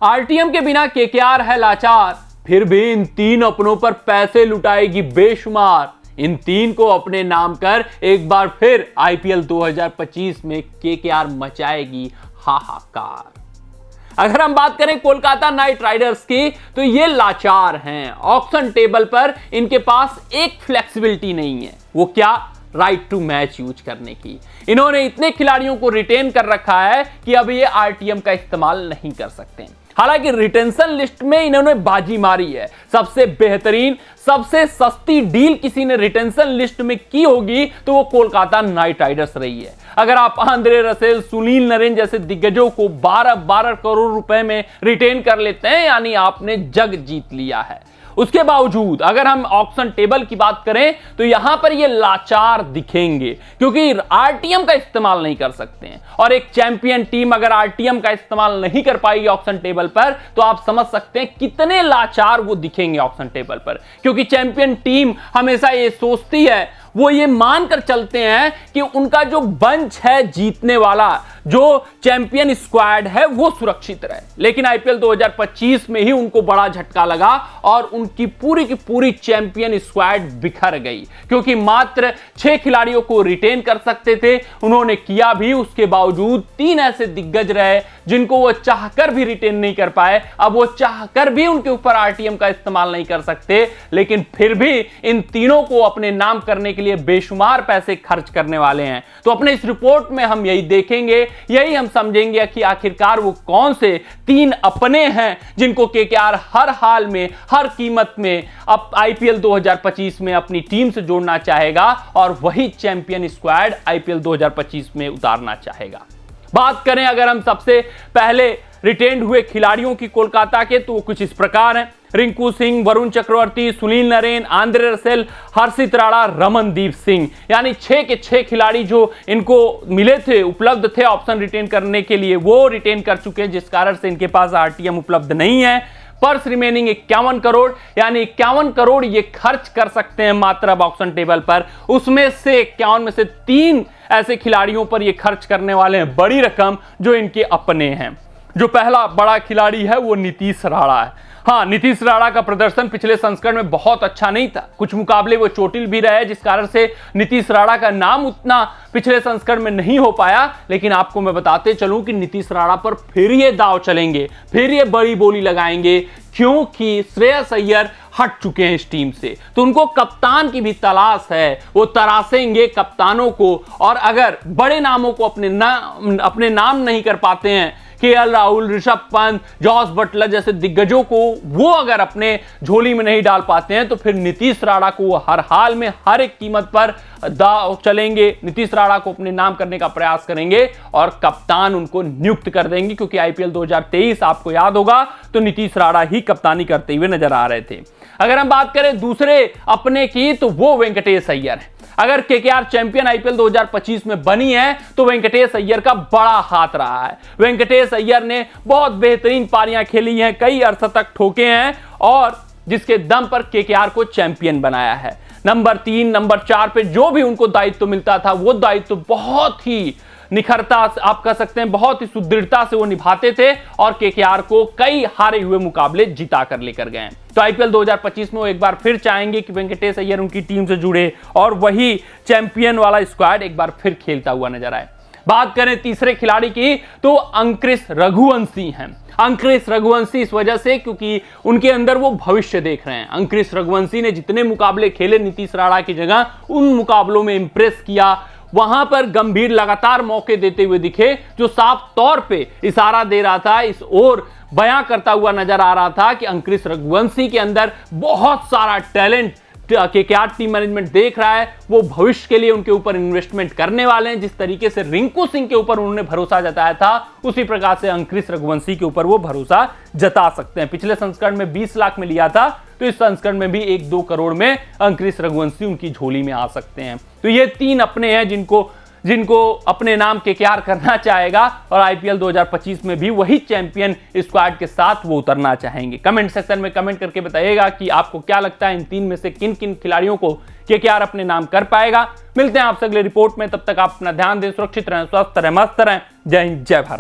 RTM के बिना KKR है लाचार, फिर भी इन तीन अपनों पर पैसे लुटाएगी बेशुमार। इन तीन को अपने नाम कर एक बार फिर आईपीएल 2025 में केकेआर मचाएगी हाहाकार। अगर हम बात करें कोलकाता नाइट राइडर्स की, तो ये लाचार हैं। ऑक्शन टेबल पर इनके पास एक फ्लेक्सिबिलिटी नहीं है। वो क्या? राइट टू मैच यूज करने की। इन्होंने इतने खिलाड़ियों को रिटेन कर रखा है कि अब ये आरटीएम का इस्तेमाल नहीं कर सकते। हालांकि रिटेंशन लिस्ट में इन्होंने बाजी मारी है। सबसे बेहतरीन, सबसे सस्ती डील किसी ने रिटेंशन लिस्ट में की होगी तो वो कोलकाता नाइट राइडर्स रही है। अगर आप आंद्रे रसेल, सुनील नरेन जैसे दिग्गजों को 12-12 करोड़ रुपए में रिटेन कर लेते हैं, यानी आपने जग जीत लिया है। उसके बावजूद अगर हम ऑक्शन टेबल की बात करें तो यहां पर ये लाचार दिखेंगे क्योंकि आरटीएम का इस्तेमाल नहीं कर सकते हैं। और एक चैंपियन टीम अगर आरटीएम का इस्तेमाल नहीं कर पाएगी ऑक्शन टेबल पर, तो आप समझ सकते हैं कितने लाचार वो दिखेंगे ऑक्शन टेबल पर। क्योंकि चैंपियन टीम हमेशा ये सोचती है, वो ये मानकर चलते हैं कि उनका जो बंच है जीतने वाला, जो चैंपियन स्क्वाड है, वो सुरक्षित रहे। लेकिन आईपीएल 2025 में ही उनको बड़ा झटका लगा और उनकी पूरी की पूरी चैंपियन स्क्वाड बिखर गई। क्योंकि मात्र 6 खिलाड़ियों को रिटेन कर सकते थे, उन्होंने किया भी। उसके बावजूद 3 ऐसे दिग्गज रहे जिनको वो चाहकर भी रिटेन नहीं कर पाए। अब वो चाहकर भी उनके ऊपर आरटीएम का इस्तेमाल नहीं कर सकते, लेकिन फिर भी इन तीनों को अपने नाम करने के लिए बेशुमार पैसे खर्च करने वाले हैं। तो अपने इस रिपोर्ट में हम यही देखेंगे, यही हम समझेंगे कि आखिरकार वो कौन से 3 अपने हैं जिनको केकेआर हर हाल में, हर कीमत में अब आईपीएल 2025 में अपनी टीम से जोड़ना चाहेगा और वही चैंपियन स्क्वाड आईपीएल 2025 में उतारना चाहेगा। बात करें अगर हम सबसे पहले रिटेन्ड हुए खिलाड़ियों की कोलकाता के, तो कुछ इस प्रकार हैं। रिंकू सिंह, वरुण चक्रवर्ती, सुनील नरेन, आंद्रे रसेल, हर्षित राणा, रमनदीप सिंह, यानी 6 के 6 खिलाड़ी जो इनको मिले थे, उपलब्ध थे ऑप्शन रिटेन करने के लिए, वो रिटेन कर चुके हैं, जिस कारण से इनके पास आरटीएम उपलब्ध नहीं है। पर्स रिमेनिंग 51 करोड़, यानी 51 करोड़ ये खर्च कर सकते हैं मात्र अब ऑक्शन टेबल पर। उसमें से 51 में से 3 ऐसे खिलाड़ियों पर ये खर्च करने वाले हैं बड़ी रकम, जो इनके अपने हैं। जो पहला बड़ा खिलाड़ी है वो नीतीश राणा है। हाँ, नीतीश राणा का प्रदर्शन पिछले संस्करण में बहुत अच्छा नहीं था। कुछ मुकाबले वो चोटिल भी रहे, जिस कारण से नीतीश राणा का नाम उतना पिछले संस्करण में नहीं हो पाया। लेकिन आपको मैं बताते चलूं कि नीतीश राणा पर फिर ये दांव चलेंगे, फिर ये बड़ी बोली लगाएंगे, क्योंकि श्रेयस अय्यर हट चुके हैं इस टीम से। तो उनको कप्तान की भी तलाश है। वो तरासेंगे कप्तानों को, और अगर बड़े नामों को अपने नाम नहीं कर पाते हैं, KL Rahul, Rishabh Pant, Jos Buttler जैसे दिग्गजों को वो अगर अपने झोली में नहीं डाल पाते हैं, तो फिर नीतीश राणा को वो हर हाल में, हर एक कीमत पर दांव चलेंगे। नीतीश राणा को अपने नाम करने का प्रयास करेंगे और कप्तान उनको नियुक्त कर देंगे। क्योंकि आईपीएल 2023 आपको याद होगा तो नीतीश राणा ही कप्तानी करते हुए नजर आ रहे थे। अगर हम बात करें दूसरे अपने की, तो वो वेंकटेश अय्यर है। अगर केकेआर चैंपियन आईपीएल 2025 में बनी है तो वेंकटेश अय्यर का बड़ा हाथ रहा है। वेंकटेश अय्यर ने बहुत बेहतरीन पारियां खेली हैं, कई अर्धशतक ठोके हैं, और जिसके दम पर केकेआर को चैंपियन बनाया है। नंबर 3, नंबर 4 पे जो भी उनको दायित्व मिलता था, वो दायित्व बहुत ही निखरता, आप कह सकते हैं बहुत ही सुदृढ़ता से वो निभाते थे और केकेआर को कई हारे हुए मुकाबले जिता कर लेकर गए। तो आईपीएल 2025 में वो एक बार फिर चाहेंगे कि वेंकटेश अय्यर उनकी टीम से जुड़े और वही चैंपियन वाला स्क्वाड एक बार फिर खेलता हुआ नजर आए। बात करें तीसरे खिलाड़ी की, तो अंक्रिश रघुवंशी हैं। अंक्रिश रघुवंशी इस वजह से क्योंकि उनके अंदर वो भविष्य देख रहे हैं। अंक्रिश रघुवंशी ने जितने मुकाबले खेले नीतीश राणा की जगह, उन मुकाबलों में इंप्रेस किया। वहां पर गंभीर लगातार मौके देते हुए दिखे, जो साफ तौर पे इशारा दे रहा था, इस ओर बयां करता हुआ नजर आ रहा था कि अंक्रिश रघुवंशी के अंदर बहुत सारा टैलेंट केकेआर टीम मैनेजमेंट देख रहा है। वो भविष्य के लिए उनके ऊपर इन्वेस्टमेंट करने वाले हैं। जिस तरीके से रिंकू सिंह के ऊपर उन्होंने भरोसा जताया था, उसी प्रकार से अंक्रिश रघुवंशी के ऊपर वो भरोसा जता सकते हैं। पिछले संस्करण में 20 लाख में लिया था, तो इस संस्करण में भी 1-2 करोड़ में अंक्रिश रघुवंशी उनकी झोली में आ सकते हैं। तो ये 3 अपने हैं जिनको अपने नाम केकेआर करना चाहेगा, और आईपीएल 2025 में भी वही चैंपियन स्क्वाड के साथ वो उतरना चाहेंगे। कमेंट सेक्शन में कमेंट करके बताइएगा कि आपको क्या लगता है इन 3 में से किन किन खिलाड़ियों को केकेआर अपने नाम कर पाएगा। मिलते हैं आपसे अगले रिपोर्ट में, तब तक आप अपना ध्यान दें, सुरक्षित रहें, स्वस्थ रहें, मस्त रहें। जय हिंद, जय भारत।